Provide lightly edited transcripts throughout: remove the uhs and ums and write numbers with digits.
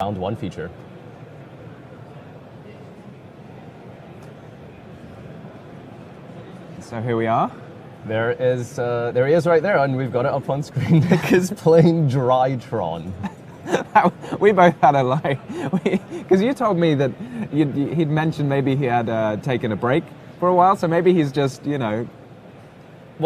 round one feature. So here we are. There he is right there, and we've got it up on screen. Nick is playing Drytron. We both had a lie, because you told me that he'd mentioned maybe he had taken a break for a while, so maybe he's just, Well,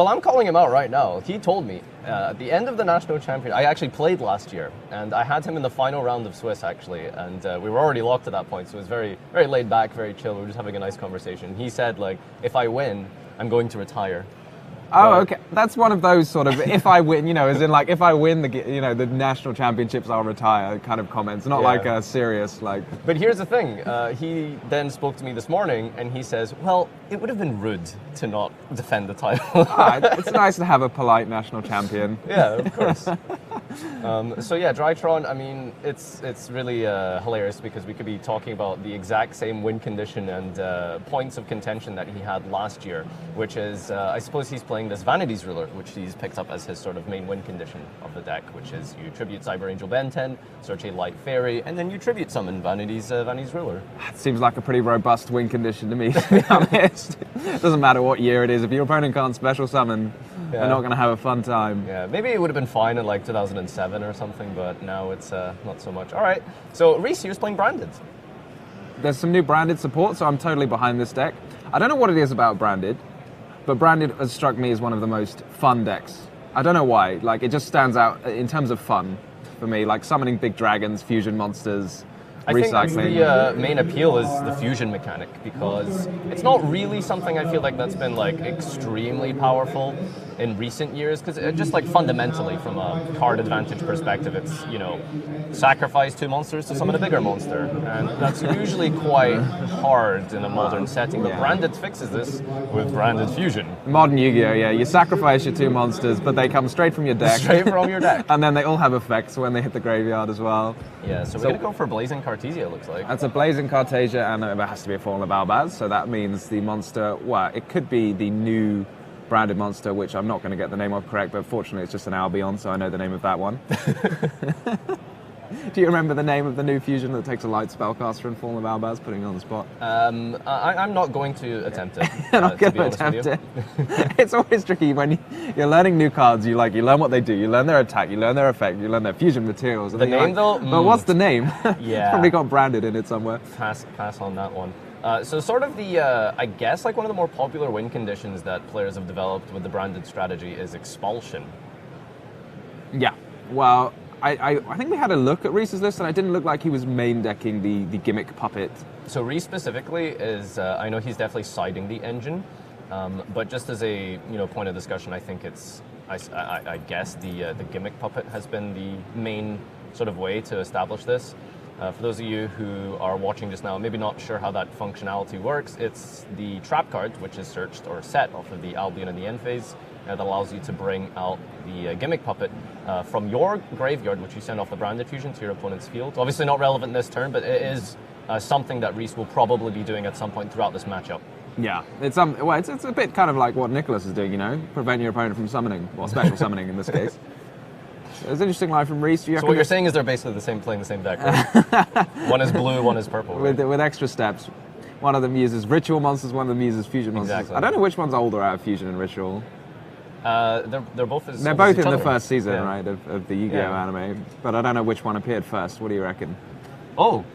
I'm calling him out right now. He told me at the end of the national champion. I actually played last year, and I had him in the final round of Swiss actually, and we were already locked at that point, so it was very, very laid back, very chill. We were just having a nice conversation. He said, like, if I win, I'm going to retire. Oh, okay. That's one of those sort of, if I win, as in like, if I win the national championships, I'll retire kind of comments. Not like a serious, like. But here's the thing. He then spoke to me this morning, and he says, well, it would have been rude to not defend the title. It's nice to have a polite national champion. Yeah, of course. So yeah, Drytron, I mean, it's really hilarious because we could be talking about the exact same win condition and points of contention that he had last year, which is, I suppose he's playing this Vanity's Ruler, which he's picked up as his sort of main win condition of the deck, which is you tribute Cyber Angel Ben 10, search a Light Fairy, and then you tribute summon Vanity's Ruler. It seems like a pretty robust win condition to me, to be honest. It doesn't matter what year it is. If your opponent can't special summon, they're not going to have a fun time. Yeah, maybe it would have been fine in like 2007 or something, but now it's not so much. All right, so Reese, you're playing Branded. There's some new Branded support, so I'm totally behind this deck. I don't know what it is about Branded, but Branded has struck me as one of the most fun decks. I don't know why. Like, it just stands out in terms of fun for me, like summoning big dragons, fusion monsters, recycling. I think the main appeal is the fusion mechanic, because it's not really something I feel like that's been like extremely powerful in recent years, because just like fundamentally from a card advantage perspective, it's, sacrifice 2 monsters to summon a bigger monster, and that's usually quite hard in a modern setting, but Branded fixes this with Branded Fusion. Modern Yu-Gi-Oh, yeah, you sacrifice your 2 monsters, but they come straight from your deck. Straight from your deck. And then they all have effects when they hit the graveyard as well. Yeah, so we're going to go for Blazing Cartesia, it looks like. That's a Blazing Cartesia, and it has to be a Fallen Balbaz, so that means the monster, well, it could be the new Branded monster, which I'm not going to get the name of correct, but fortunately it's just an Albion, so I know the name of that one. Do you remember the name of the new fusion that takes a light spellcaster and Fallen Balbaz, putting it on the spot? I'm not going to attempt it. You're not going to attempt it. It's always tricky when you're learning new cards. You learn what they do. You learn their attack. You learn their effect. You learn their fusion materials. The name, though? But what's the name? Yeah. It's probably got Branded in it somewhere. Pass on that one. So sort of the, I guess, like one of the more popular win conditions that players have developed with the Branded strategy is Expulsion. Yeah. Well, I think we had a look at Reese's list, and it didn't look like he was main decking the gimmick puppet. So Reese specifically is, I know he's definitely siding the engine, but just as a point of discussion, I think it's, I guess the gimmick puppet has been the main sort of way to establish this. For those of you who are watching just now, maybe not sure how that functionality works, it's the trap card, which is searched or set off of the Albion in the end phase, that allows you to bring out the gimmick puppet from your graveyard, which you send off the Branded Fusion to your opponent's field. Obviously not relevant this turn, but it is something that Reese will probably be doing at some point throughout this matchup. Yeah, it's a bit kind of like what Nicholas is doing, prevent your opponent from summoning, well, special summoning in this case. It was an interesting line from Reese. So what you're saying is they're basically playing the same deck, right? One is blue, one is purple. Right? With extra steps. One of them uses ritual monsters, one of them uses fusion monsters. Exactly. I don't know which one's older out of fusion and ritual. They're both in the first season, right, of the Yu-Gi-Oh anime. But I don't know which one appeared first. What do you reckon? Oh,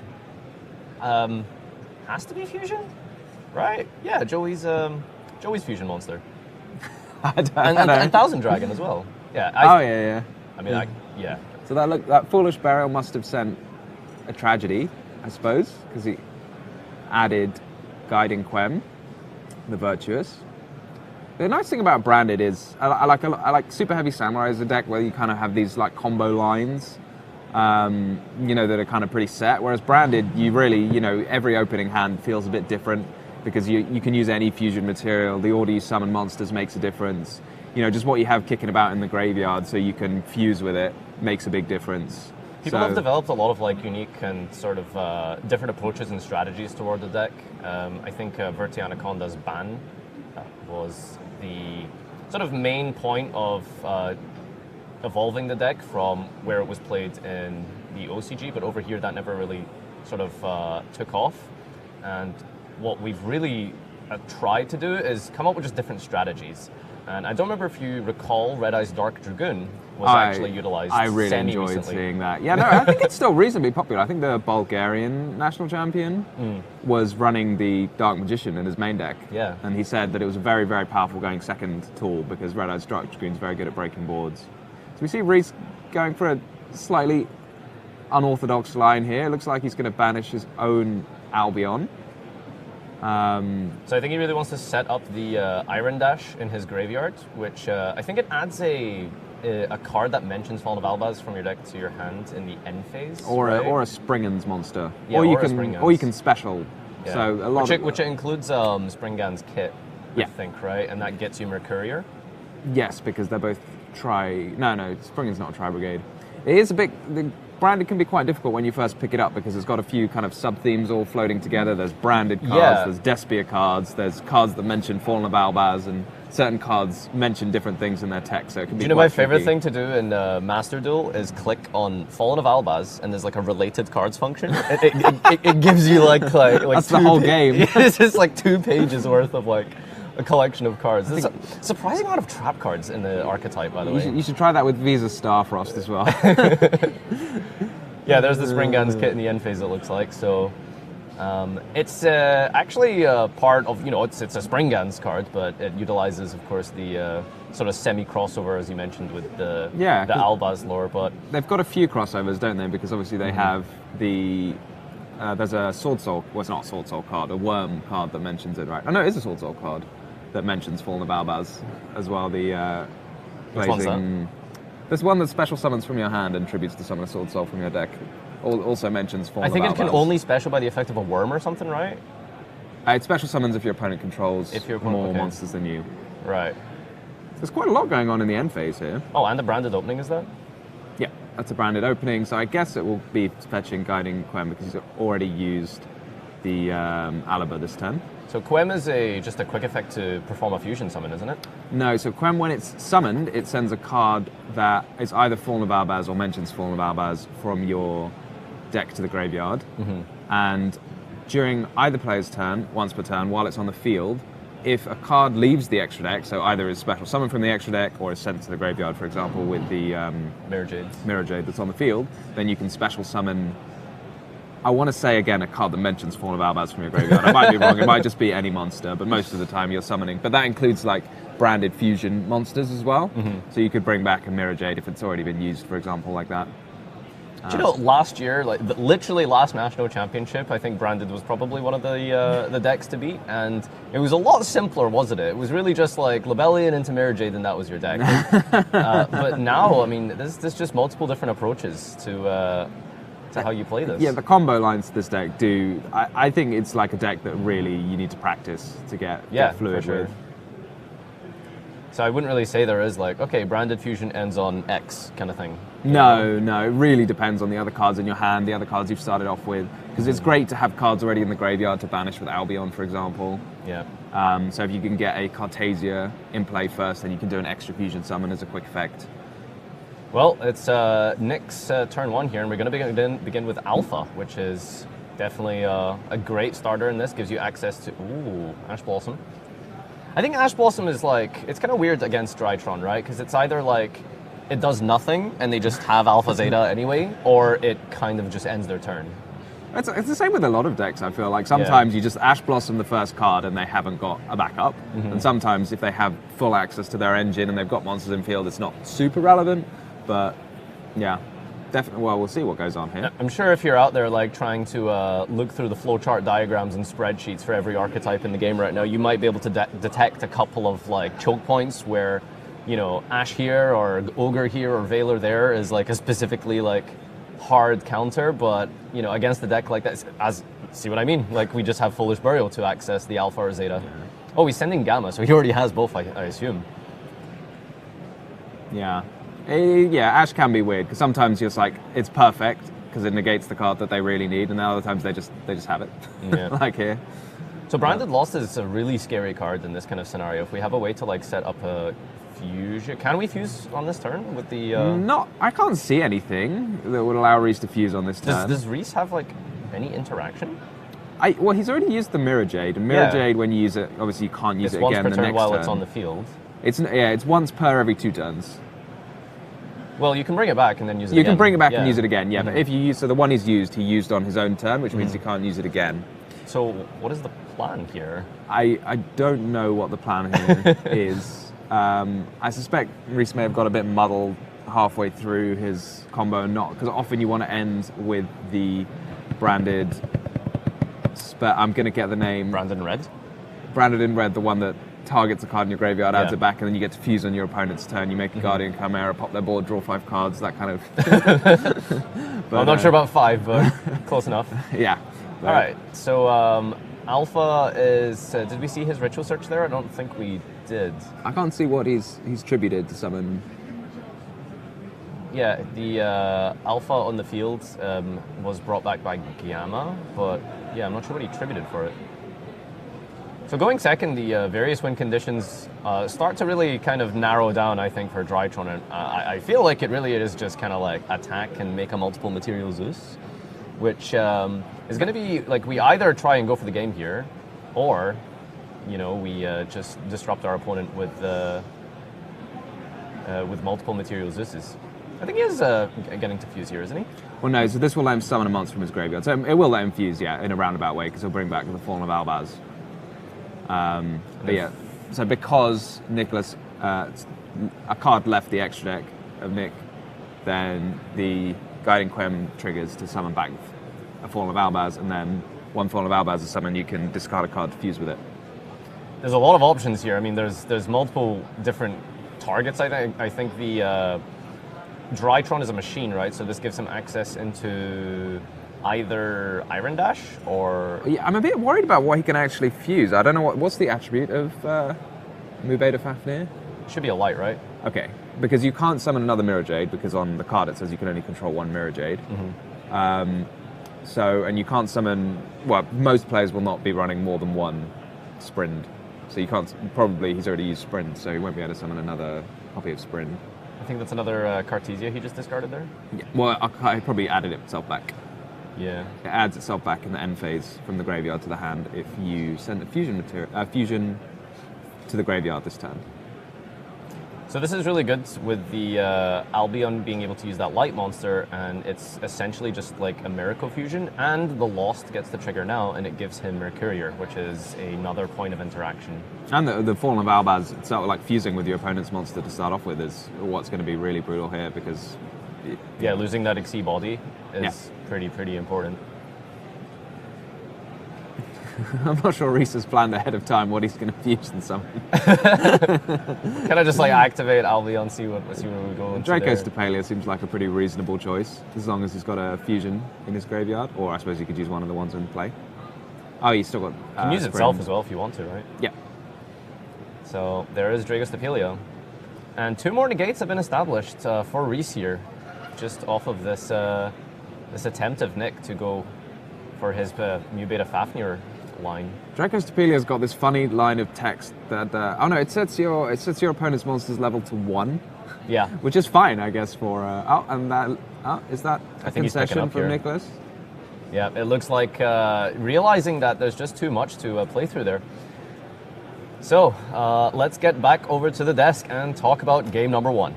has to be fusion, right? Yeah, Joey's fusion monster. And Thousand Dragon as well. Yeah. Yeah. I mean, So that Foolish Burial must have sent a tragedy, I suppose, because he added Guiding Quem, the Virtuous. The nice thing about Branded is I like Super Heavy Samurai as a deck where you kind of have these like combo lines, that are kind of pretty set. Whereas Branded, you really, every opening hand feels a bit different because you can use any fusion material. The order you summon monsters makes a difference. Just what you have kicking about in the graveyard so you can fuse with it makes a big difference. People have developed a lot of like unique and sort of different approaches and strategies toward the deck. I think Verti Anaconda's ban was the sort of main point of evolving the deck from where it was played in the OCG, but over here that never really sort of took off. And what we've really tried to do is come up with just different strategies. And I don't remember if you recall Red Eye's Dark Dragoon was actually utilized I really enjoyed seeing that. Yeah, no, I think it's still reasonably popular. I think the Bulgarian national champion was running the Dark Magician in his main deck. Yeah. And he said that it was a very, very powerful going second tool because Red Eye's Dark Dragoon is very good at breaking boards. So we see Reese going for a slightly unorthodox line here. It looks like he's going to banish his own Albion. So I think he really wants to set up the Iron Dash in his graveyard, which I think it adds a card that mentions Fallen of Albaz from your deck to your hand in the end phase, or right? a Springan's monster, Yeah, or you can special. Yeah. So a lot which includes Springan's kit, I think, right? And that gets you Mercurier. Yes, because they're both No, Springan's not a Tri Brigade. It is a bit. The branded can be quite difficult when you first pick it up because it's got a few kind of sub-themes all floating together. There's branded cards, there's Despia cards, there's cards that mention Fallen of Albaz, and certain cards mention different things in their text, so it can be. Do you know my favorite thing to do in Master Duel is click on Fallen of Albaz, and there's like a related cards function. It gives you like that's the whole game. It's just like 2 pages worth of like a collection of cards. There's a surprising amount of trap cards in the archetype, by the way. You should try that with Visa Starfrost as well. Yeah, there's the Springan's kit in the end phase, it looks like. So it's actually part of, it's a Springan's card, but it utilizes, of course, the sort of semi-crossover, as you mentioned, with the Albaz lore. But they've got a few crossovers, don't they? Because obviously they have the... there's a Sword Soul... Well, it's not a Sword Soul card, a Worm card that mentions it, right? Oh, no, it is a Sword Soul card that mentions Fallen of Albaz as well. The Which one's that? There's one that special summons from your hand and tributes to summon a Sword Soul from your deck. Also mentions Fallen of Albaz. I think it can only special by the effect of a worm or something, right? It special summons if your opponent controls more monsters than you. Right. There's quite a lot going on in the end phase here. Oh, and the branded opening, is that? Yeah, that's a branded opening, so I guess it will be fetching Guiding Quem because he's already used the Alaba this turn. So Quem is just a quick effect to perform a fusion summon, isn't it? No, so Quem, when it's summoned, it sends a card that is either Fallen of Albaz or mentions Fallen of Albaz from your deck to the graveyard. And during either player's turn, once per turn, while it's on the field, if a card leaves the extra deck, so either is special summoned from the extra deck or is sent to the graveyard, for example, with the Mirror Jade that's on the field, then you can special summon, I want to say again, a card that mentions Fallen of Albaz from your graveyard. I might be wrong, it might just be any monster, but most of the time you're summoning. But that includes like branded fusion monsters as well. So you could bring back a Mirror Jade if it's already been used, for example, like that. Do you know, last year, like literally last national championship, I think branded was probably one of the decks to beat, and it was a lot simpler, wasn't it? It was really just like Lebellion into Mirror Jade, and that was your deck. But now, I mean, there's just multiple different approaches to how you play this. Yeah, the combo lines to this deck do. I think it's like a deck that really you need to practice to get fluid with. So I wouldn't really say there is like, okay, branded fusion ends on X kind of thing. No, it really depends on the other cards in your hand, the other cards you've started off with. Because it's great to have cards already in the graveyard to banish with Albion, for example. Yeah. So if you can get a Cartasia in play first, then you can do an extra fusion summon as a quick effect. Well, it's Nick's turn 1 here, and we're going to begin with Alpha, which is definitely a great starter in this. Gives you access to Ash Blossom. I think Ash Blossom is like, it's kind of weird against Drytron, right? Because it's either like it does nothing and they just have Alpha Zeta anyway, or it kind of just ends their turn. It's the same with a lot of decks, I feel like. Sometimes you just Ash Blossom the first card and they haven't got a backup. And sometimes if they have full access to their engine and they've got monsters in field, it's not super relevant. But yeah, definitely, well, we'll see what goes on here. I'm sure if you're out there like trying to look through the flowchart diagrams and spreadsheets for every archetype in the game right now, you might be able to detect a couple of like choke points where, Ash here or Ogre here or Veiler there is like a specifically like hard counter, but against the deck like that, see what I mean? Like we just have Foolish Burial to access the Alpha or Zeta. Oh, he's sending Gamma, so he already has both, I assume. Yeah. Ash can be weird because sometimes you're just like it's perfect because it negates the card that they really need, and then other times they just have it. Yeah. Like here. So Branded Lost is a really scary card in this kind of scenario. If we have a way to like set up a fusion. Can we fuse on this turn with the? I can't see anything that would allow Reese to fuse on this turn. Does Reese have like any interaction? Well, he's already used the Mirror Jade, and Mirror Jade, when you use it, obviously you can't use it again the next turn. It's once per turn while it's on the field. It's once per every 2 turns. Well, you can bring it back and then use it You again. can bring it back and use it again, yeah. Mm-hmm. But if you use, so the one he's used, he used on his own turn, which means he can't use it again. So what is the plan here? I don't know what the plan here is. I suspect Reese may have got a bit muddled halfway through his combo, because often you want to end with the branded. I'm going to get the name. Branded in red. Branded in red, the one that targets a card in your graveyard, adds Yeah. it back, and then you get to fuse on your opponent's turn. You make a Guardian Chimera, pop their board, draw 5 cards, that kind of. But, I'm not sure about 5, but close enough. Yeah. All right. So Alpha is. Did we see his ritual search there? I don't think we did. I can't see what he's tributed to summon. Yeah, the Alpha on the field was brought back by Gamma, but yeah, I'm not sure what he tributed for it. So going second, the various win conditions start to really kind of narrow down, I think, for Drytron. And I feel like it really is just kind of like attack and make a multiple material Zeus, which is going to be like we either try and go for the game here, or we just disrupt our opponent with multiple material Zeuses. I think he is getting to fuse here, isn't he? Well, no, so this will let him summon a monster from his graveyard. So it will let him fuse, yeah, in a roundabout way, because he'll bring back the Fallen of Albaz. But yeah, so because Nicholas, a card left the extra deck of Nick, then the Guiding Quem triggers to summon back a Fallen of Albaz, and then one Fallen of Albaz is summoned, you can discard a card to fuse with it. There's a lot of options here. I mean, there's multiple different targets. I think the Drytron is a machine, right? So this gives him access into either Iron Dash or... Yeah, I'm a bit worried about what he can actually fuse. I don't know what's the attribute of Mubeda Fafnir? Should be a light, right? Okay, because you can't summon another Mirror Jade, because on the card it says you can only control 1 Mirror Jade. Mm-hmm. And you can't summon... Well, most players will not be running more than 1 Sprint. So you can't... Probably he's already used Sprint, so he won't be able to summon another copy of Sprint. I think that's another Cartesia he just discarded there. Yeah. Well, I probably added itself back. Yeah. It adds itself back in the end phase from the graveyard to the hand if you send a fusion to the graveyard this turn. So this is really good with the Albion being able to use that light monster, and it's essentially just like a Miracle Fusion, and the Lost gets the trigger now, and it gives him Mercurier, which is another point of interaction. And the Fallen of Albaz, it's sort of like fusing with your opponent's monster to start off with is what's going to be really brutal here, because... losing that Xyz body is pretty important. I'm not sure Reese has planned ahead of time what he's going to fuse and summon. Can I just like activate Albion, see what we go into Draco's there? Tapalia seems like a pretty reasonable choice, as long as he's got a fusion in his graveyard, or I suppose you could use one of the ones in play. Oh, he's still got... You can use itself as well if you want to, right? Yeah. So there is Draco's Tapalia. And 2 more negates have been established for Reese here, just off of this this attempt of Nick to go for his Mubeda Fafnir line. Draco's Tapalia's got this funny line of text that it sets your opponent's monster's level to 1. Yeah. Which is fine, I guess, for is that a I think he's picking concession up from here. Nicholas? Yeah, it looks like realizing that there's just too much to play through there. So let's get back over to the desk and talk about game number 1.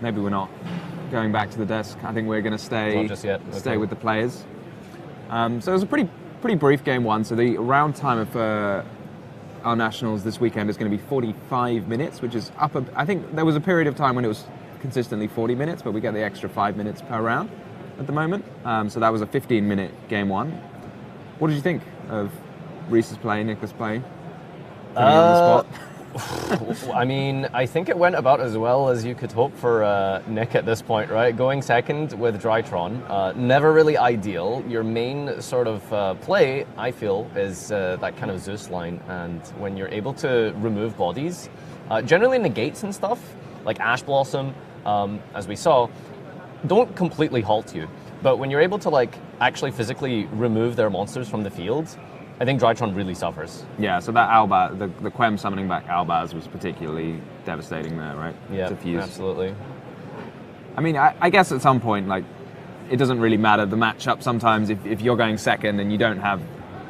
Maybe we're not going back to the desk. I think we're going to stay Not just yet. stay Okay. with the players. So it was a pretty brief game 1. So the round timer for our nationals this weekend is going to be 45 minutes, which is up. I think there was a period of time when it was consistently 40 minutes, but we get the extra 5 minutes per round at the moment. So that was a 15-minute game 1. What did you think of Reese's play, Nicholas' play? Putting you on the spot. I mean, I think it went about as well as you could hope for Nick at this point, right? Going second with Drytron, never really ideal. Your main sort of play, I feel, is that kind of Zeus line. And when you're able to remove bodies, generally negates and stuff, like Ash Blossom, as we saw, don't completely halt you. But when you're able to like actually physically remove their monsters from the field, I think Drytron really suffers. Yeah, so that Albaz, the Quem summoning back Albaz was particularly devastating there, right? Yeah, To fuse. absolutely. I mean, I guess at some point, like, it doesn't really matter the matchup sometimes. If you're going second and you don't have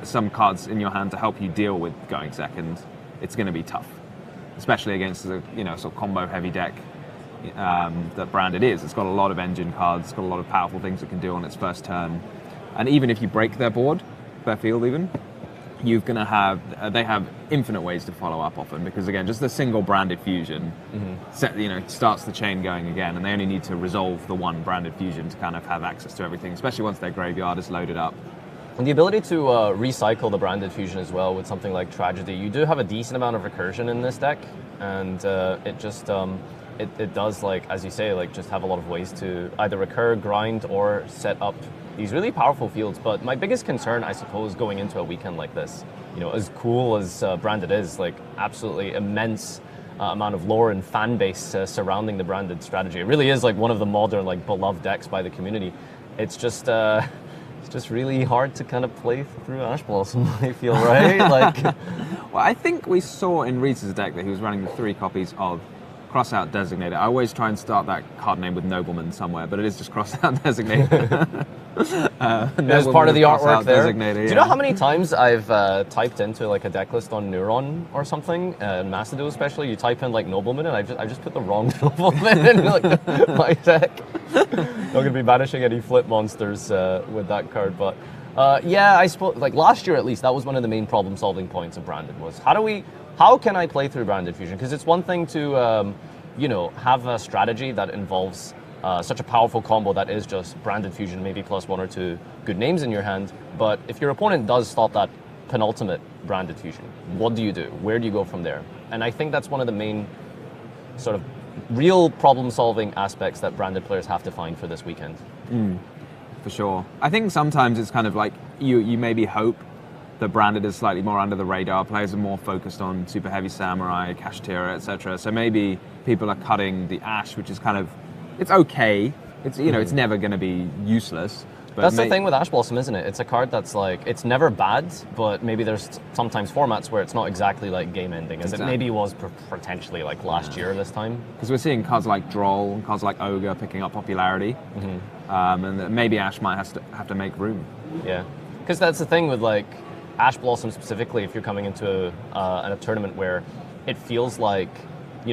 some cards in your hand to help you deal with going second, it's going to be tough, especially against the sort of combo heavy deck that Branded is. It's got a lot of engine cards, it's got a lot of powerful things it can do on its first turn, and even if you break their board, their field even, you're going to have they have infinite ways to follow up often, because again, just the single Branded fusion starts the chain going again, and they only need to resolve the one Branded fusion to kind of have access to everything, especially once their graveyard is loaded up. And the ability to recycle the Branded fusion as well with something like Tragedy. You do have a decent amount of recursion in this deck, and it just it does, like, as you say, like, just have a lot of ways to either recur, grind, or set up these really powerful fields. But my biggest concern, I suppose, going into a weekend like this, as cool as Branded is, like, absolutely immense amount of lore and fan base surrounding the Branded strategy. It really is like one of the modern, like, beloved decks by the community. It's just really hard to kind of play through Ash Blossom, I feel, right? Like, well, I think we saw in Reese's deck that he was running the 3 copies of Crossout Designator. I always try and start that card name with Nobleman somewhere, but it is just Crossout Designator. There's part of the artwork there. Do you know how many times I've typed into like a deck list on Neuron or something, Macedon especially? You type in like Nobleman, and I just put the wrong Nobleman in like my deck. Not going to be banishing any flip monsters with that card, but yeah, I suppose like last year at least, that was one of the main problem-solving points of Branded was how can I play through Branded Fusion? Because it's one thing to have a strategy that involves such a powerful combo that is just Branded Fusion, maybe plus 1 or 2 good names in your hand. But if your opponent does stop that penultimate Branded Fusion, what do you do? Where do you go from there? And I think that's one of the main sort of real problem-solving aspects that Branded players have to find for this weekend. For sure. I think sometimes it's kind of like you maybe hope that Branded is slightly more under the radar. Players are more focused on Super Heavy Samurai, Kashtira, etc. So maybe people are cutting the Ash, which is kind of, it's okay. It's it's never going to be useless. But that's the thing with Ash Blossom, isn't it? It's a card that's like, it's never bad, but maybe there's sometimes formats where it's not exactly like game ending, as it maybe was potentially like last year this time. Because we're seeing cards like Droll and cards like Ogre picking up popularity, and maybe Ash might have to make room. Yeah, because that's the thing with like Ash Blossom specifically, if you're coming into a tournament where it feels like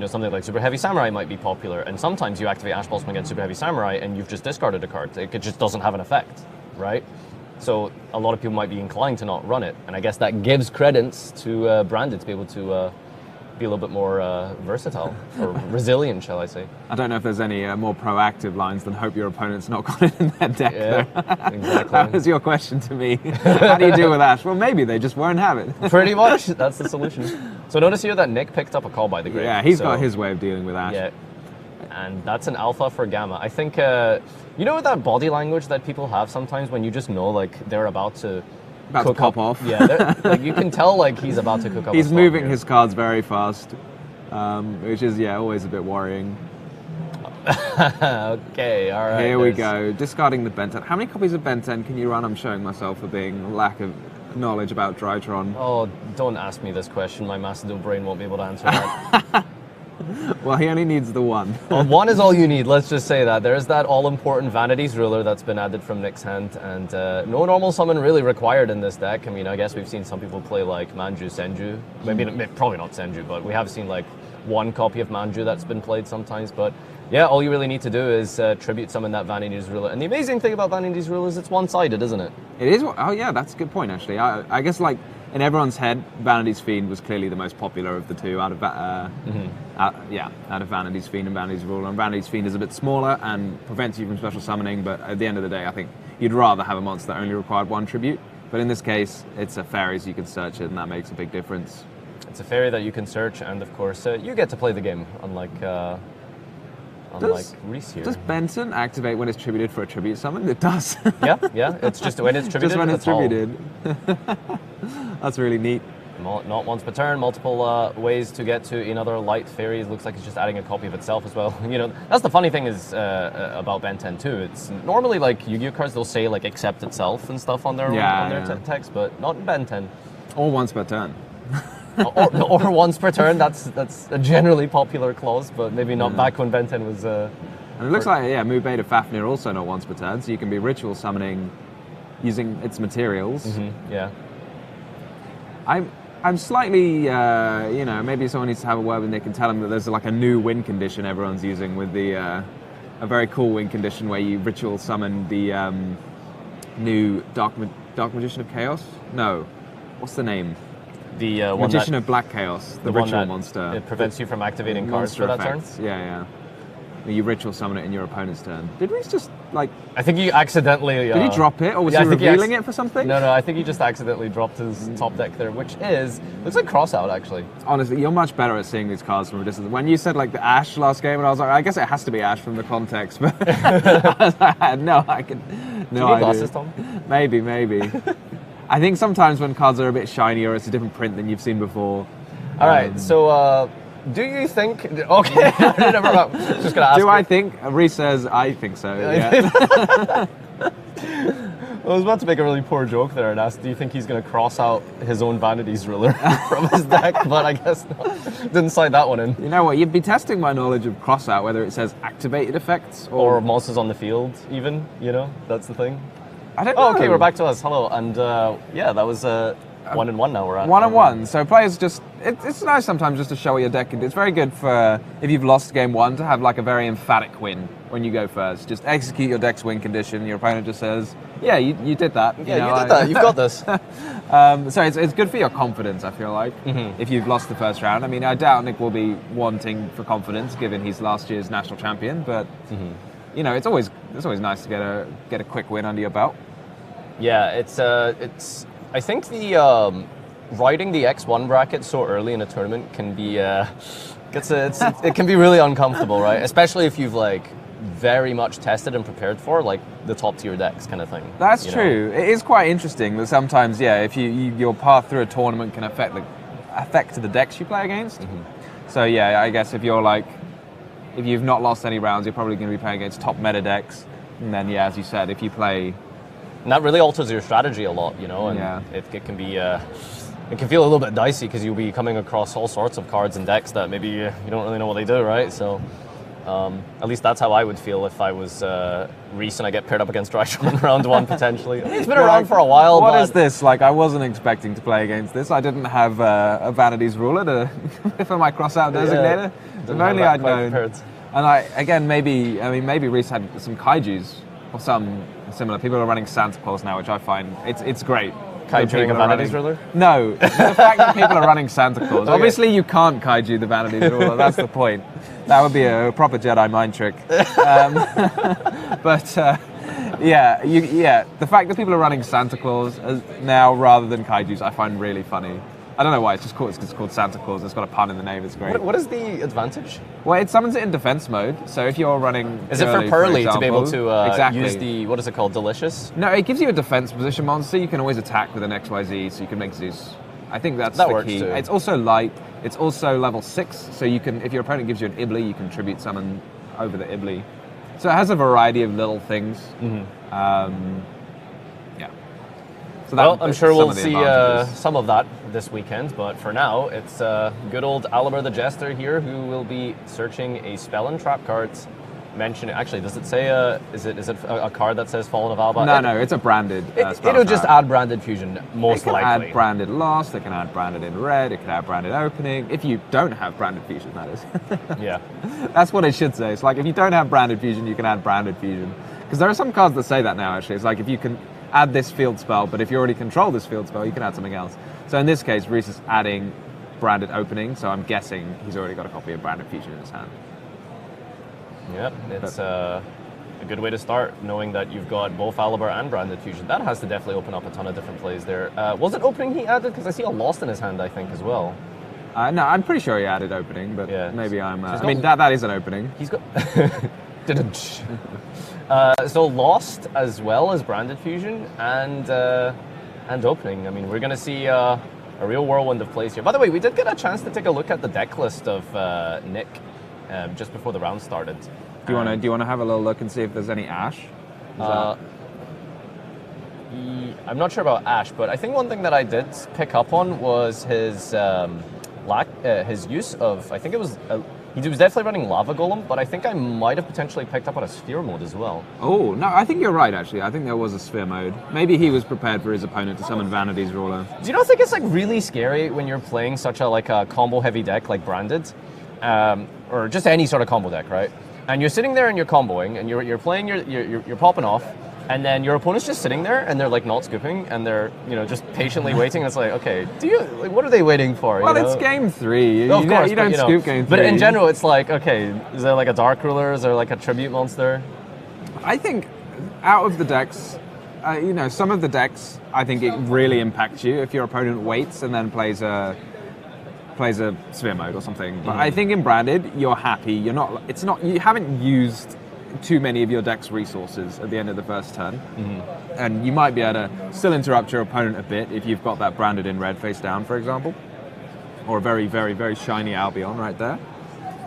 something like Super Heavy Samurai might be popular, and sometimes you activate Ash Blossom against Super Heavy Samurai and you've just discarded a card. It just doesn't have an effect, right? So a lot of people might be inclined to not run it, and I guess that gives credence to Branded to be able to be a little bit more versatile, or resilient, shall I say. I don't know if there's any more proactive lines than hope your opponent's not got it in their deck. Yeah, exactly. That was your question to me. How do you deal with Ash? Well, maybe they just won't have it. Pretty much, that's the solution. So notice here that Nick picked up a Call by the Grave. Yeah, he's got his way of dealing with Ash. Yeah, and that's an alpha for Gamma. I think, that body language that people have sometimes when you just know, like, they're about to pop off. Yeah, like you can tell, like, he's about to cook up. He's moving his cards very fast, which is, always a bit worrying. Okay, all right. Here we go. Discarding the Benten. How many copies of Benten can you run? I'm showing myself for being lack of knowledge about Drytron. Oh, don't ask me this question. My Macedon brain won't be able to answer that. Well, he only needs the one. Well, one is all you need, let's just say that. There's that all-important Vanity's Ruler that's been added from Nick's hand, and no normal summon really required in this deck. I mean, I guess we've seen some people play like Manju, Senju. Maybe probably not Senju, but we have seen like one copy of Manju that's been played sometimes. But yeah, all you really need to do is tribute summon that Vanity's Ruler. And the amazing thing about Vanity's Ruler is it's one-sided, isn't it? It is. Oh yeah, that's a good point, actually. I guess, like, in everyone's head, Vanity's Fiend was clearly the most popular of the two out of Vanity's Fiend and Vanity's Ruler. And Vanity's Fiend is a bit smaller and prevents you from special summoning, but at the end of the day, I think you'd rather have a monster that only required one tribute. But in this case, it's a fairy, so you can search it, and that makes a big difference. It's a fairy that you can search, and of course, you get to play the game, unlike Reese here. Does Benton activate when it's tributed for a tribute summon? It does. yeah. It's just when it's tributed. Just when it's tributed. That's really neat. Not once per turn, multiple ways to get to another light fairy. It looks like it's just adding a copy of itself as well. That's the funny thing is about Ben 10 too. It's normally like Yu-Gi-Oh cards, they'll say like accept itself and stuff on their text, but not in Ben 10. Or once per turn. or once per turn. That's a generally popular clause, but maybe not back when Ben 10 was. And it looks like, Mu Beta Fafnir also not once per turn, so you can be ritual summoning using its materials. Yeah. I'm slightly, maybe someone needs to have a word with Nick and tell him that there's like a new win condition everyone's using with the, a very cool win condition where you ritual summon the new Dark Magician of Chaos? No. What's the name? The one Magician of Black Chaos, the ritual monster. It prevents you from activating cards for that turn? Yeah. You ritual summon it in your opponent's turn. Did Reese just, like... I think he accidentally... did he drop it, or was he revealing it for something? No, I think he just accidentally dropped his top deck there, which looks like Crossout, actually. Honestly, you're much better at seeing these cards from a distance. When you said, like, the Ash last game, and I was like, I guess it has to be Ash from the context, but I had no idea. Do you need glasses, Tom? Maybe. I think sometimes when cards are a bit shinier, it's a different print than you've seen before. All right, so... do you think... Okay, just going to ask Do I think? Reese says, I think so, yeah. I was about to make a really poor joke there and ask, do you think he's going to cross out his own Vanities Ruler from his deck? But I guess not. Didn't slide that one in. You know what, you'd be testing my knowledge of crossout, whether it says activated effects or monsters on the field, even, that's the thing. I don't know. Oh, okay, we're back to us. Hello. And that was 1-1 now we're at. 1-1. So players just, it's nice sometimes just to show what your deck can do. It's very good for, if you've lost game one, to have like a very emphatic win when you go first. Just execute your deck's win condition. Your opponent just says, yeah, you did that. Yeah, you did that. You've got this. So it's good for your confidence, I feel like, if you've lost the first round. I mean, I doubt Nick will be wanting for confidence given he's last year's national champion, but it's always nice to get a quick win under your belt. Yeah, it's I think the riding the X1 bracket so early in a tournament can be it can be really uncomfortable, right? Especially if you've like very much tested and prepared for like the top tier decks kind of thing. That's true. It is quite interesting that sometimes, if your path through a tournament can affect the decks you play against. So I guess if if you've not lost any rounds, you're probably going to be playing against top meta decks. And then, as you said, if you play... And that really alters your strategy a lot, and it can be... it can feel a little bit dicey because you'll be coming across all sorts of cards and decks that maybe you don't really know what they do, right? So at least that's how I would feel if I was Reese and I get paired up against Drytron in round one, potentially. I mean, it's been around for a while, What is this? I wasn't expecting to play against this. I didn't have a Vanities Ruler for my crossout designator. If only I'd known. Prepared. And maybe Reese had some Kaijus or some similar. People are running Santa Claus now, which I find it's great. Kaijuing a Vanities Ruler? No, the fact that people are running Santa Claus. Okay. Obviously, you can't Kaiju the Vanities Ruler. That's the point. That would be a proper Jedi mind trick. The fact that people are running Santa Claus now rather than Kaijus, I find really funny. I don't know why, it's called Santa Claus. It's got a pun in the name, it's great. What is the advantage? Well, it summons it in defense mode, so if you're running... Is it for Pearly to be able to use the, what is it called, Delicious? No, it gives you a defense position monster. You can always attack with an XYZ, so you can make Zeus. I think that's the key. Too. It's also light, it's also level 6, so you can, if your opponent gives you an Ibli, you can tribute summon over the Ibli. So it has a variety of little things. So I'm sure we'll see some of that this weekend, but for now, it's good old Alimer the Jester here who will be searching a spell and trap cards. Actually, does it say, is it a card that says Fallen of Alba? No, it's a branded spell. It'll just add branded fusion, most likely. It can add branded Lost, it can add branded in red, it can add branded opening. If you don't have branded fusion, that is. Yeah. That's what it should say. It's like, if you don't have branded fusion, you can add branded fusion. Because there are some cards that say that now, actually. It's like, if you can add this field spell, but if you already control this field spell, you can add something else. So in this case, Reese is adding branded opening, so I'm guessing he's already got a copy of branded fusion in his hand. Yep, it's a good way to start, knowing that you've got both Aliber and branded fusion. That has to definitely open up a ton of different plays there. Was it opening he added? Because I see a Lost in his hand, I think, as well. No, I'm pretty sure he added opening, but maybe I'm... So that is an opening. He's got... So Lost as well as branded fusion and opening. I mean, we're going to see a real whirlwind of plays here. By the way, we did get a chance to take a look at the deck list of Nick just before the round started. Do you want to have a little look and see if there's any Ash? I'm not sure about Ash, but I think one thing that I did pick up on was his his use of, I think it was, he was definitely running Lava Golem, but I think I might have potentially picked up on a Sphere mode as well. Oh, no, I think you're right, actually. I think there was a Sphere mode. Maybe he was prepared for his opponent to summon Vanity's Ruler. Do you not think it's like really scary when you're playing such a combo-heavy deck like Branded, or just any sort of combo deck, right? And you're sitting there and you're comboing, and you're playing, you're popping off, and then your opponent's just sitting there and they're like not scooping and they're just patiently waiting. It's like, okay, what are they waiting for? Well, it's game 3. Of course, you don't scoop game 3. But in general, it's like, okay, is there like a Dark Ruler? Is there like a Tribute Monster? I think out of the decks, some of the decks, I think it really impacts you if your opponent waits and then plays a Sphere mode or something. But I think in Branded, you're happy. You haven't used too many of your deck's resources at the end of the first turn. And you might be able to still interrupt your opponent a bit if you've got that Branded in red face down, for example. Or a very, very, very shiny Albion right there.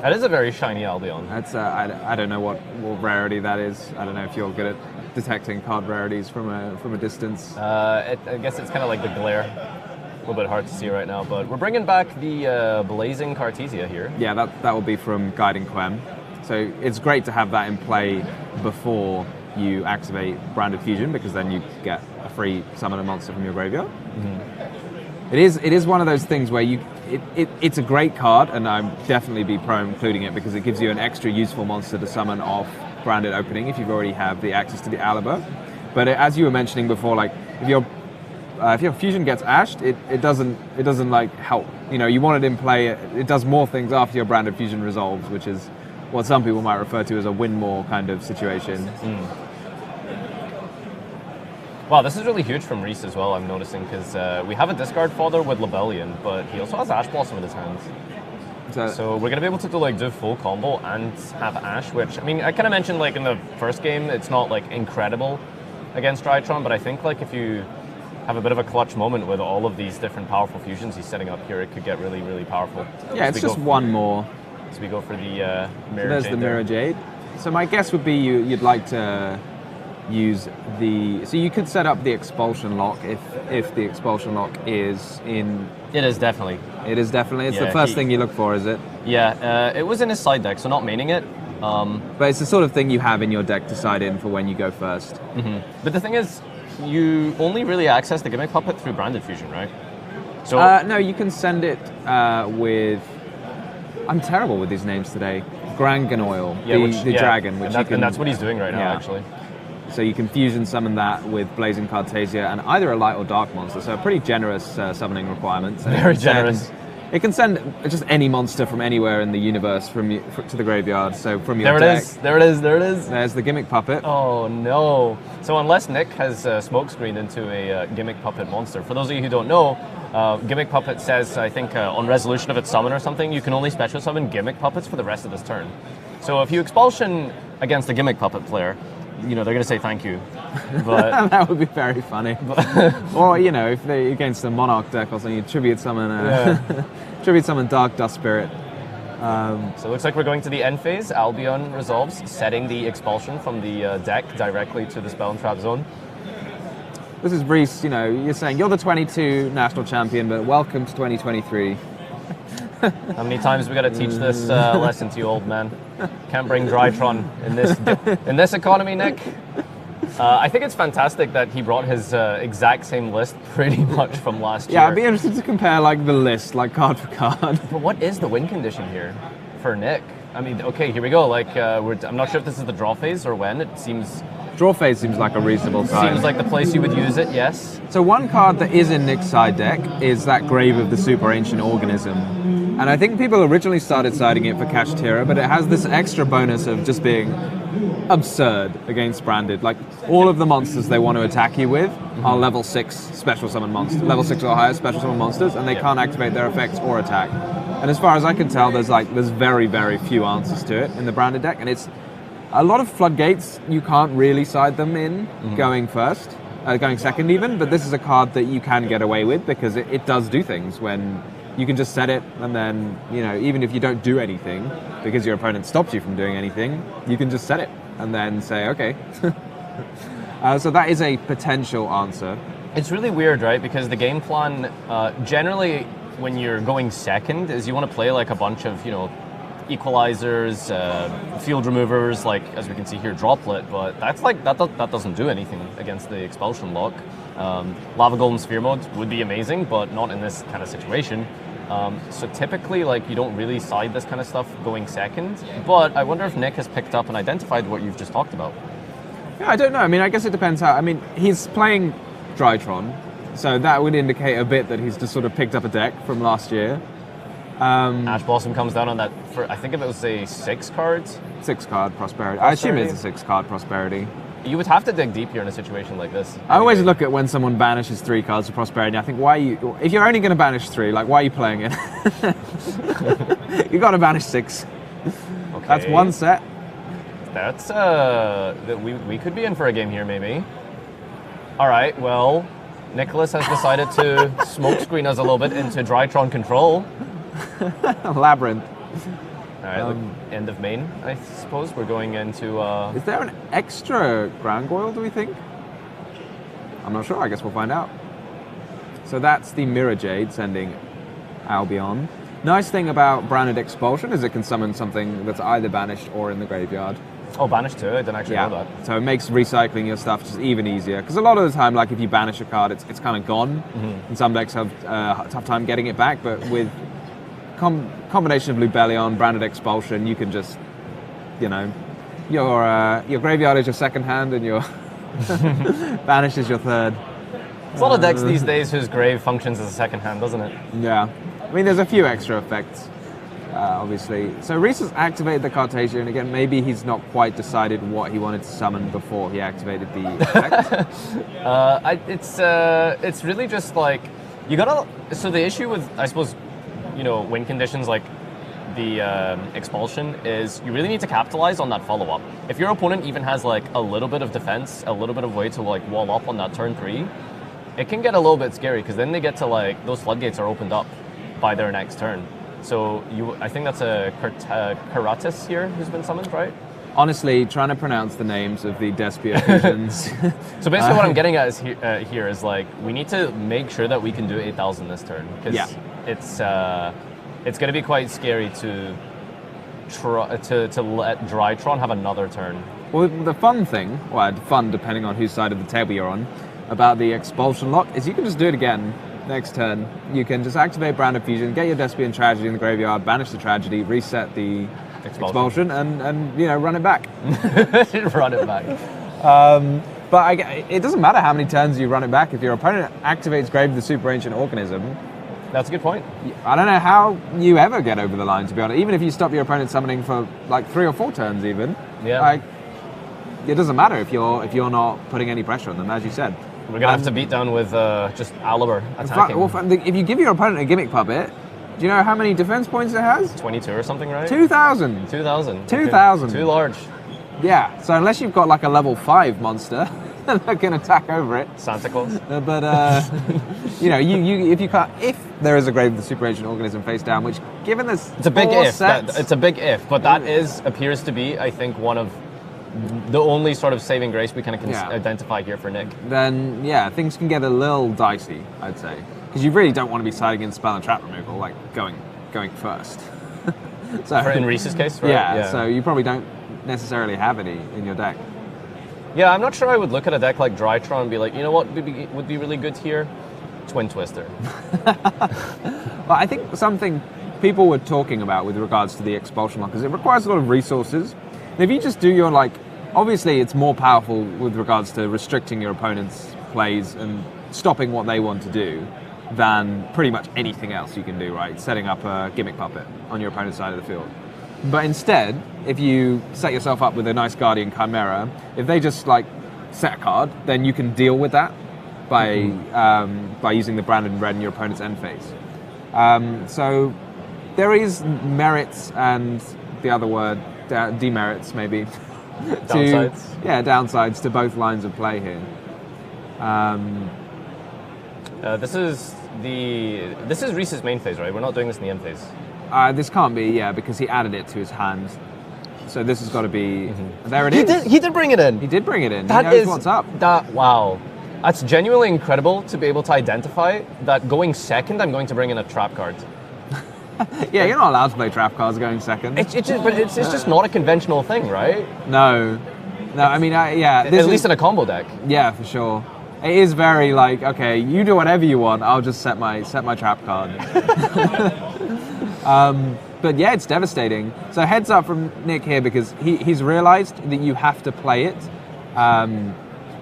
That is a very shiny Albion. That's I don't know what rarity that is. I don't know if you're good at detecting card rarities from a distance. I guess it's kind of like the glare. A little bit hard to see right now, but we're bringing back the Blazing Cartesia here. Yeah, that will be from Guiding Quem. So it's great to have that in play before you activate Branded Fusion, because then you get a free summon a monster from your graveyard. It is one of those things where it's a great card, and I'd definitely be pro including it because it gives you an extra useful monster to summon off Branded Opening if you already have the access to the Aliber. But as you were mentioning before, like if your fusion gets ashed, it doesn't like help. You want it in play. It does more things after your Branded Fusion resolves, which is what some people might refer to as a win more kind of situation. Wow, this is really huge from Reese as well, I'm noticing, because we have a discard fodder with Lebellion, but he also has Ash Blossom in his hands. So we're going to be able to do full combo and have Ash, which, I mean, I kind of mentioned in the first game, it's not incredible against Drytron, but I think if you have a bit of a clutch moment with all of these different powerful fusions he's setting up here, it could get really, really powerful. Yeah, it's just one more. So we go for the Mirror Jade. There's the Mirror Jade. So my guess would be you'd like to use so you could set up the Expulsion Lock if the Expulsion Lock is in... It is definitely. It's the first thing you look for, is it? Yeah, it was in his side deck, so not maining it. But it's the sort of thing you have in your deck to side in for when you go first. But the thing is, you only really access the Gimmick Puppet through Branded Fusion, right? So no, you can send it with... I'm terrible with these names today. Granganoil, the dragon. And that's what he's doing right now, actually. So you can fusion summon that with Blazing Cartesia and either a light or dark monster. So a pretty generous summoning requirement. Very generous. It can send just any monster from anywhere in the universe to the graveyard. So from your deck. There it is. There's the Gimmick Puppet. Oh no! So unless Nick has smokescreened into a Gimmick Puppet monster, for those of you who don't know, Gimmick Puppet says, I think on resolution of its summon or something, you can only special summon Gimmick Puppets for the rest of this turn. So if you Expulsion against a Gimmick Puppet player, they're going to say thank you. But that would be very funny. Or if they're against a Monarch deck or something, you tribute summon Dark Dust Spirit. So it looks like we're going to the end phase. Albion resolves, setting the Expulsion from the deck directly to the Spell and Trap zone. This is Reese, you're saying you're the 22 national champion, but welcome to 2023. How many times we got to teach this lesson to you, old man? Can't bring Drytron in this economy, Nick. I think it's fantastic that he brought his exact same list pretty much from last year. Yeah, I'd be interested to compare the list, card for card. But what is the win condition here for Nick? I mean, okay, here we go. I'm not sure if this is the draw phase or when. It seems... Draw phase seems like a reasonable time. Seems like the place you would use it, yes. So one card that is in Nick's side deck is that Grave of the Super Ancient Organism. And I think people originally started siding it for Kashtira, but it has this extra bonus of just being absurd against Branded. All of the monsters they want to attack you with are level 6 special summon monsters, level 6 or higher special summon monsters, and they can't activate their effects or attack. And as far as I can tell, there's very, very few answers to it in the Branded deck, and it's a lot of Floodgates, you can't really side them in going first, going second even, but this is a card that you can get away with because it does do things when you can just set it, and then, even if you don't do anything, because your opponent stops you from doing anything, you can just set it and then say, okay. So that is a potential answer. It's really weird, right? Because the game plan, generally, when you're going second, is you want to play like a bunch of, equalizers, field removers, like as we can see here, droplet. But that's like that doesn't do anything against the expulsion lock. Lava Golem Sphere mode would be amazing, but not in this kind of situation. So typically, like, you don't really side this kind of stuff going second. But I wonder if Nick has picked up and identified what you've just talked about. Yeah, I don't know. I mean, I guess it depends how. I mean, he's playing Drytron, so that would indicate a bit that he's just sort of picked up a deck from last year. Ash Blossom comes down on that for, I think it was a 6 cards. 6 card Prosperity. I assume it's a 6 card Prosperity. You would have to dig deep here in a situation like this. I always look at when someone banishes 3 cards of Prosperity. I think, why are you? If you're only going to banish 3, like, why are you playing it? You got to banish 6. Okay. That's 1 set. That's we could be in for a game here, maybe. All right. Well, Nicholas has decided to smokescreen us a little bit into Drytron control. Labyrinth. All right, look, end of main, I suppose. We're going into... Is there an extra Grangoyle, do we think? I'm not sure. I guess we'll find out. So that's the Mirror Jade sending Albion. Nice thing about Branded Expulsion is it can summon something that's either banished or in the graveyard. Oh, banished too? I didn't actually know that. So it makes recycling your stuff just even easier. Because a lot of the time, like, if you banish a card, it's kind of gone. Mm-hmm. And some decks have a tough time getting it back, but with combination of Lubellion, Branded Expulsion, you can just, your graveyard is your second hand and your banish is your third. There's a lot of decks these days whose grave functions as a second hand, doesn't it? Yeah. I mean, there's a few extra effects, obviously. So Reese has activated the Cartesian. Again, maybe he's not quite decided what he wanted to summon before he activated the effect. It's really just like, you gotta... So the issue with, I suppose, win conditions like the expulsion is you really need to capitalize on that follow-up. If your opponent even has like a little bit of defense, a little bit of way to like wall up on that turn 3, it can get a little bit scary because then they get to like, those floodgates are opened up by their next turn. So I think that's a Karatis here who's been summoned, right? Honestly, trying to pronounce the names of the Despia fusions. So basically what I'm getting at is here is like, we need to make sure that we can do 8,000 this turn. Because it's going to be quite scary to let Drytron have another turn. Well, the fun thing, fun depending on whose side of the table you're on, about the Expulsion lock is you can just do it again next turn. You can just activate Branded Fusion, get your Despian Tragedy in the graveyard, banish the Tragedy, reset the Expulsion and run it back. Run it back. But it doesn't matter how many turns you run it back. If your opponent activates Grave of the Super Ancient Organism, that's a good point. I don't know how you ever get over the line, to be honest. Even if you stop your opponent summoning for like 3 or 4 turns, even. Yeah. It doesn't matter if you're not putting any pressure on them, as you said. We're gonna have to beat down with just Aliber attacking. If you give your opponent a Gimmick Puppet, do you know how many defense points it has? 22 or something, right? 2,000. 2,000. 2,000. Too large. Yeah. So unless you've got like a level 5 monster that can attack over it. Santa Claus. But if there is a Grave of the Super Ancient Organism face down, which given this, it's a big if. It's a big if, but that appears to be, I think, one of the only sort of saving grace we can identify here for Nick. Then things can get a little dicey, I'd say, because you really don't want to be siding against spell and trap removal, like going first. So in Reese's case, right? Yeah. So you probably don't necessarily have any in your deck. Yeah, I'm not sure I would look at a deck like Drytron and be like, you know what would be really good here? Twin Twister. Well, I think something people were talking about with regards to the Expulsion lock is it requires a lot of resources. And if you just do your obviously it's more powerful with regards to restricting your opponent's plays and stopping what they want to do than pretty much anything else you can do, right? Setting up a Gimmick Puppet on your opponent's side of the field. But instead, if you set yourself up with a nice Guardian Chimera, if they just set a card, then you can deal with that by using the Branded Red in your opponent's end phase. So there is merits and the other word, demerits maybe. Downsides? Downsides to both lines of play here. This is Reese's main phase, right? We're not doing this in the end phase. This can't be, because he added it to his hand. So this has got to be. There it He is. did bring it in. He did bring it in. That he knows is what's up. Wow. That's genuinely incredible to be able to identify that going second, I'm going to bring in a trap card. Yeah, you're not allowed to play trap cards going second. It's just not a conventional thing, right? No. I mean, yeah. At least in a combo deck. Yeah, for sure. It is very like, okay, you do whatever you want. I'll just set my trap card. But yeah, it's devastating. So heads up from Nick here, because he's realized that you have to play it.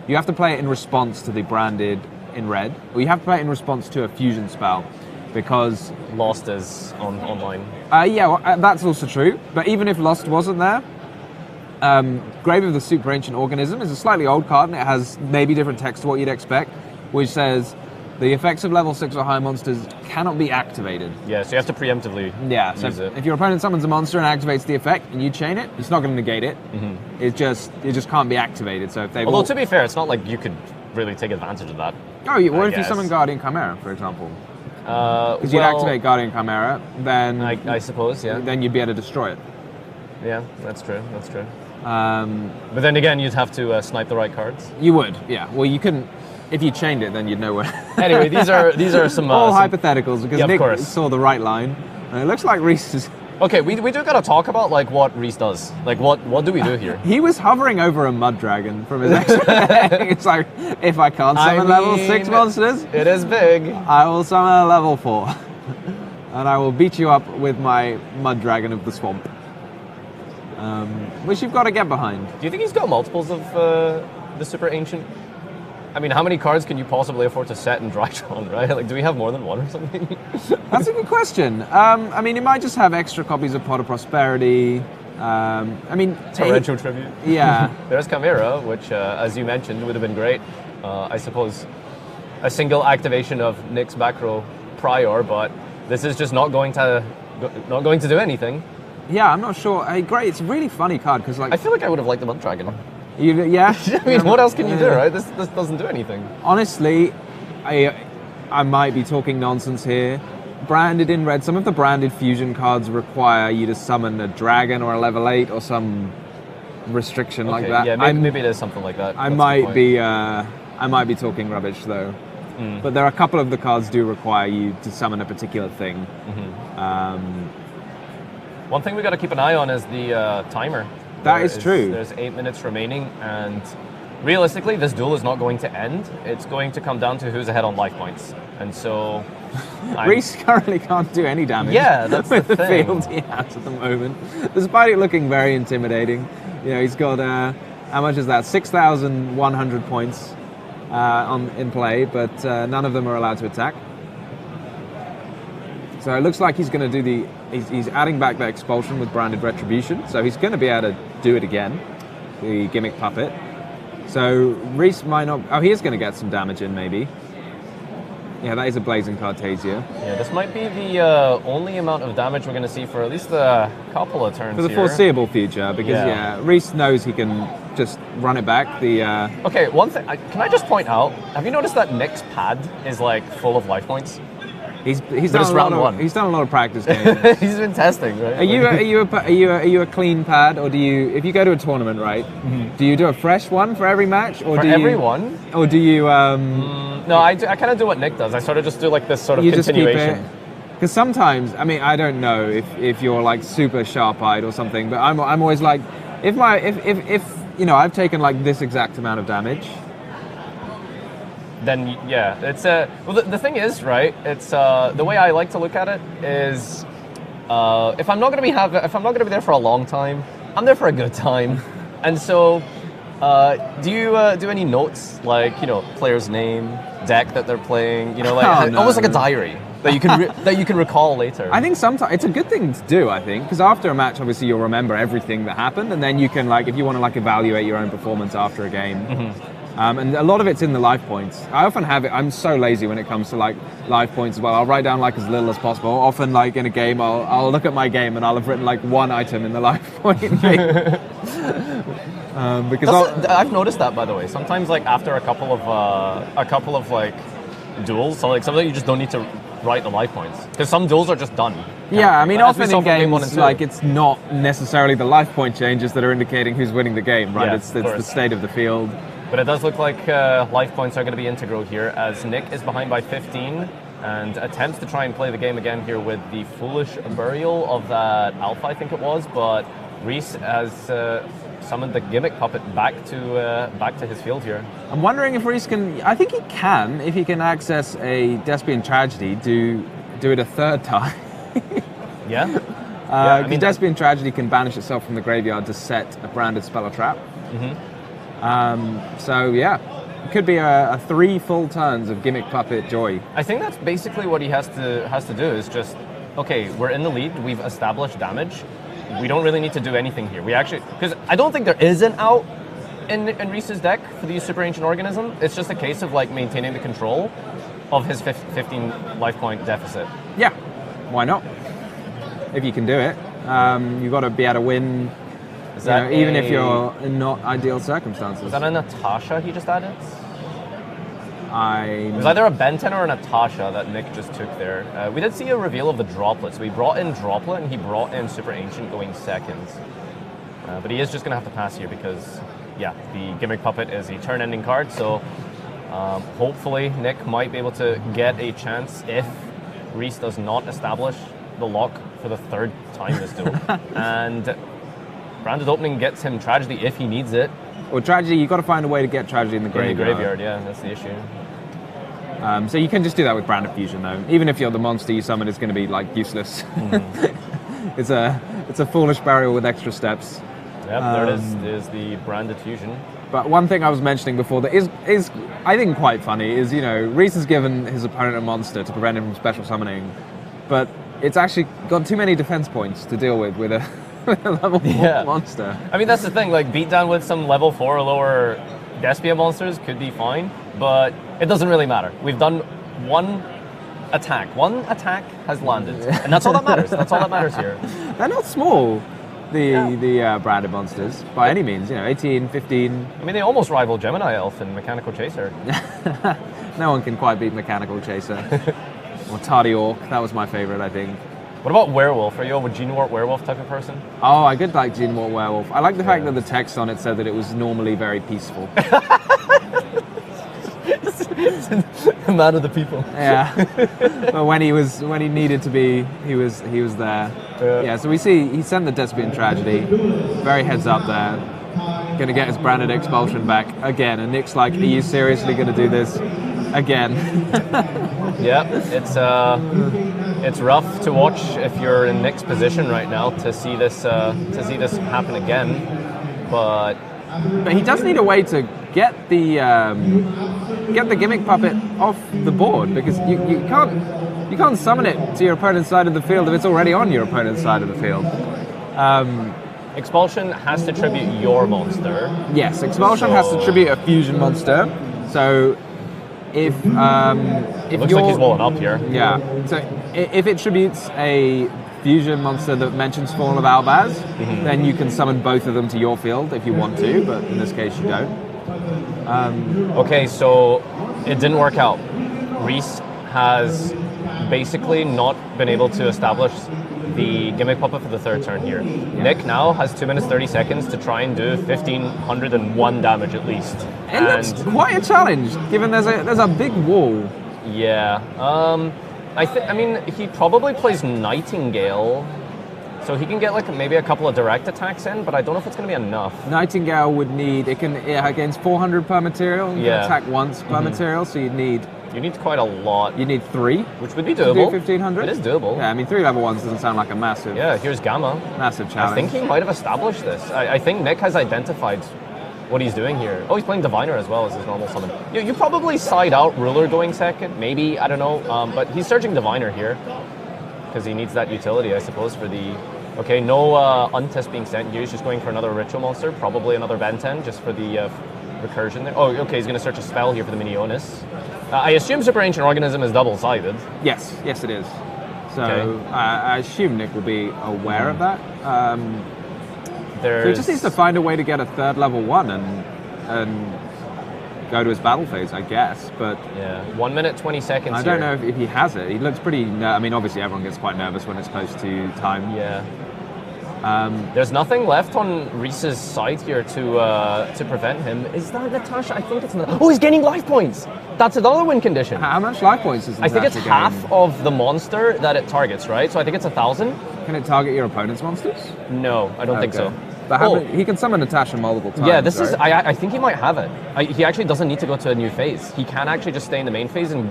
You have to play it in response to the branded in red, or you have to play it in response to a fusion spell, because Lost is online. yeah, well, that's also true. But even if Lost wasn't there, Grave of the Super Ancient Organism is a slightly old card, and it has maybe different text to what you'd expect, which says the effects of level 6 or higher monsters cannot be activated. Yeah, so you have to preemptively use it. If your opponent summons a monster and activates the effect, and you chain it, it's not going to negate it. It just can't be activated. So if they Although to be fair, it's not like you could really take advantage of that. Oh, yeah, what if you guess. summon Guardian Chimera, for example? Because Well, you'd activate Guardian Chimera, then I suppose, yeah. then you'd be able to destroy it. Yeah, that's true. But then again, you'd have to snipe the right cards. You would, yeah. Well, you couldn't. If you chained it, then you'd know where. Anyway, these are some all some- hypotheticals, because Yeah, of Nick course. saw the right line. And it looks like Reese is. Okay, we do gotta talk about like what Reese does. Like what do we do here? He was hovering over a mud dragon from his extra deck. It's like, if I can't summon level 6 monsters, It is big. I will summon a level 4. And I will beat you up with my mud dragon of the swamp. Which you've got to get behind. Do you think he's got multiples of the Super Ancient? I mean, how many cards can you possibly afford to set in Drytron, right? Like, do we have more than one or something? That's a good question. I mean, it might just have extra copies of Pot of Prosperity. I mean, Torrential Tribute. Yeah. There's Chimera, which, as you mentioned, would have been great. I suppose a single activation of Nick's back row prior, but this is just not going to do anything. Yeah, I'm not sure. Great, it's a really funny card because, like, I feel like I would have liked the Mud Dragon. yeah. I mean, what else can you do, right? This doesn't do anything. Honestly, I might be talking nonsense here. Branded in red, some of the branded fusion cards require you to summon a dragon or a level 8 or some restriction like that. Yeah, maybe it is something like that. I That's a good might point. be talking rubbish though. But there are a couple of the cards do require you to summon a particular thing. One thing we got to keep an eye on is the timer. That is true. There's 8 minutes remaining, and realistically, this duel is not going to end. It's going to come down to who's ahead on life points. And so, Reese currently can't do any damage. Yeah, that's with the the thing. field he has at the moment, despite it looking very intimidating. You know, he's got how much is that? 6,100 points in play, but none of them are allowed to attack. So it looks like he's going to do he's adding back the expulsion with branded retribution. So he's going to be able to do it again, the gimmick puppet. So Reese might not. Oh, he is going to get some damage in maybe. Yeah, that is a Blazing Cartasia. Yeah, this might be the only amount of damage we're going to see for at least a couple of turns For the here. foreseeable future, because Yeah. Reese knows he can just run it back. Okay, one thing. Can I just point out? Have you noticed that Nick's pad is like full of life points? He's But done it's a lot round of, one. He's done a lot of practice games. He's been testing, right? Are you a clean pad, or do you, if you go to a tournament, right? Do you do a fresh one for every match, or For do you, everyone? or do you No, I kind of do what Nick does. I sort of just do like this sort of you just keep continuation. it? Because sometimes, I mean, I don't know if you're like super sharp-eyed or something, but I'm always like, if you know, I've taken like this exact amount of damage. Then yeah, it's well the thing is, right, it's the way I like to look at it is if I'm not going to be there for a long time, I'm there for a good time. And so do you do any notes, like, you know, player's name, deck that they're playing, you know, like Oh, no. almost like a diary that you can that you can recall later? I think sometimes it's a good thing to do, I think, because after a match, obviously you'll remember everything that happened, and then you can, like, if you want to like evaluate your own performance after a game. And a lot of it's in the life points. I often have it. I'm so lazy when it comes to like life points as well. I'll write down like as little as possible. Often, like in a game, I'll look at my game and I'll have written like one item in the life point. Because I've noticed that, by the way. Sometimes, like after a couple of like duels, so like something you just don't need to right the life points. Because some duels are just done. Yeah, I mean, As we often saw in from game 1 and games, 2. like, it's not necessarily the life point changes that are indicating who's winning the game, right? Yeah, It's of the course. state of the field. But it does look like life points are going to be integral here, as Nick is behind by 15 and attempts to try and play the game again here with the foolish burial of that alpha, I think it was. But Reese has summoned the gimmick puppet back to his field here. I'm wondering if Reese can. I think he can, if he can access a Despian Tragedy, do it a third time. Yeah. Because Despian Tragedy can banish itself from the graveyard to set a branded spell or trap. So yeah, it could be a 3 full turns of gimmick puppet joy. I think that's basically what he has to do, is just, okay, we're in the lead, we've established damage, we don't really need to do anything here. We actually, because I don't think there is an out in Reese's deck for the Super Ancient Organism. It's just a case of like maintaining the control of his 15 life point deficit. Yeah, why not? If you can do it, you've got to be able to win. Is that even if you're in not ideal circumstances. Was that a Natasha he just added? I It was either a Benten or a Natasha that Nick just took there. We did see a reveal of the Droplet, so he brought in Droplet and he brought in Super Ancient going seconds. But he is just going to have to pass here because, yeah, the Gimmick Puppet is a turn-ending card, so hopefully Nick might be able to get a chance if Reese does not establish the lock for the 3rd time this duel. And Branded Opening gets him Tragedy if he needs it. Or Tragedy, you've got to find a way to get Tragedy in the graveyard. In the graveyard, yeah, that's the issue. So you can just do that with Branded Fusion, though. Even if you're the monster you summon, it's going to be like useless. It's a foolish burial with extra steps. Yep, there it is. There's the Branded Fusion. But one thing I was mentioning before that is I think quite funny is, Reese has given his opponent a monster to prevent him from special summoning, but it's actually got too many defense points to deal with a level 4 monster. I mean, that's the thing, like, beat down with some level 4 or lower Despia monsters could be fine, but it doesn't really matter. We've done one attack. One attack has landed, and that's all that matters. That's all that matters here. They're not small, the branded monsters, by any means. 18, 15. I mean, they almost rival Gemini Elf and Mechanical Chaser. No one can quite beat Mechanical Chaser. Or Tardy Orc, that was my favorite, I think. What about Werewolf? Are you a Gene Wart Werewolf type of person? Oh, I did like Gene Wart Werewolf. I like the fact that the text on it said that it was normally very peaceful. A man of the people. Yeah. But when he needed to be, he was there. Yeah, so we see he sent the Despian Tragedy. Very heads up there. Gonna get his branded expulsion back again. And Nick's like, are you seriously gonna do this again? Yeah, it's rough to watch if you're in Nick's position right now to see this happen again. But he does need a way to get the gimmick puppet off the board, because you can't summon it to your opponent's side of the field if it's already on your opponent's side of the field. Expulsion has to tribute your monster. Yes, Expulsion has to tribute a fusion monster. So if it looks like he's walling up here. Yeah. So if it tributes a fusion monster that mentions Fall of Albaz, then you can summon both of them to your field if you want to, but in this case you don't. Okay, so it didn't work out. Reese has basically not been able to establish the Gimmick Puppet for the 3rd turn here. Yeah. Nick now has 2 minutes 30 seconds to try and do 1,501 damage at least. It looks quite a challenge, given there's a big wall. Yeah. I mean, he probably plays Nightingale, so he can get like maybe a couple of direct attacks in, but I don't know if it's going to be enough. Nightingale would need, it against 400 per material, you can attack once per material, so you'd need... You need quite a lot. You need 3. Which would be doable. To do 1,500? It is doable. Yeah, I mean, 3 level 1s doesn't sound like a massive... Yeah, here's Gamma. Massive challenge. I think he might have established this. I think Nick has identified what he's doing here. Oh, he's playing Diviner as well as his normal summon. You probably side out Ruler going second, maybe, I don't know. But he's searching Diviner here because he needs that utility, I suppose, for the... Okay, no Untest being sent here. He's just going for another Ritual monster, probably another Benten, just for the recursion there. Oh, okay, he's going to search a spell here for the Minionis. I assume Super Ancient Organism is double-sided. Yes, it is. So okay. I assume Nick will be aware of that. So he just needs to find a way to get a 3rd level 1 and go to his battle phase, I guess. But Yeah, 1 minute 20 seconds. I don't know if he has it. He looks pretty. I mean, obviously everyone gets quite nervous when it's close to time. Yeah. There's nothing left on Reese's side here to prevent him. Is that Natasha? I think it's not. Oh, he's gaining life points. That's another win condition. How much life points is Natasha I think it's gain? half of the monster that it targets, right? So I think it's 1,000. Can it target your opponent's monsters? No, I don't think Okay. so. But he can summon Natasha multiple times. Yeah, this right? is. I think he might have it. He actually doesn't need to go to a new phase. He can actually just stay in the main phase and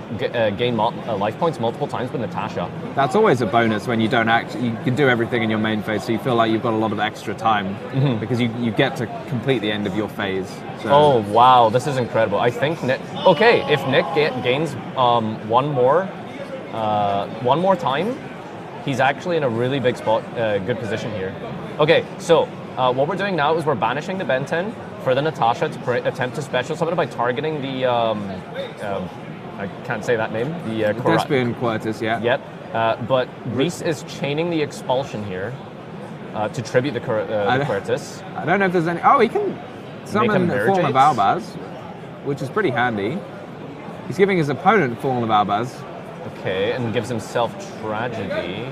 gain life points multiple times with Natasha. That's always a bonus when you don't you can do everything in your main phase, so you feel like you've got a lot of extra time because you get to complete the end of your phase. So. Oh wow, this is incredible. I think Nick. Okay, if Nick gains one more time, he's actually in a really big spot, good position here. Okay, so what we're doing now is we're banishing the Ben 10 for the Natasha to attempt to special summon it by targeting the I can't say that name. The Thespian Quertus, yeah. Yep. But Reese is chaining the expulsion here to tribute the Quertus. I don't know if there's any. Oh, he can summon Mirror Fallen of Jades? Albaz, which is pretty handy. He's giving his opponent Fallen of Albaz. Okay, and gives himself tragedy.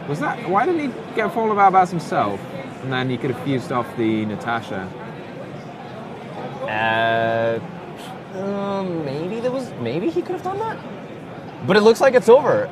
Was that? Why didn't he get Fallen of Albaz himself? And then he could have fused off the Natasha. Maybe he could have done that. But it looks like it's over.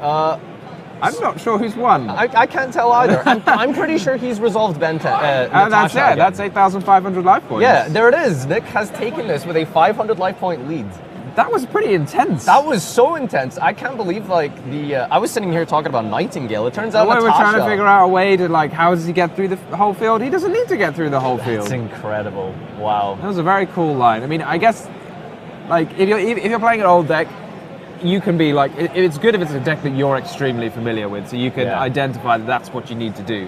I'm not sure who's won. I can't tell either. I'm pretty sure he's resolved Natasha. That's it. Again. That's 8,500 life points. Yeah, there it is. Nick has taken this with a 500 life point lead. That was pretty intense. That was so intense. I can't believe I was sitting here talking about Nightingale. It turns out we Natasha. were trying to figure out a way to how does he get through the whole field? He doesn't need to get through the whole field. That's incredible. Wow. That was a very cool line. I mean, I guess if you're playing an old deck, you can be it's good if it's a deck that you're extremely familiar with, so you can identify that that's what you need to do.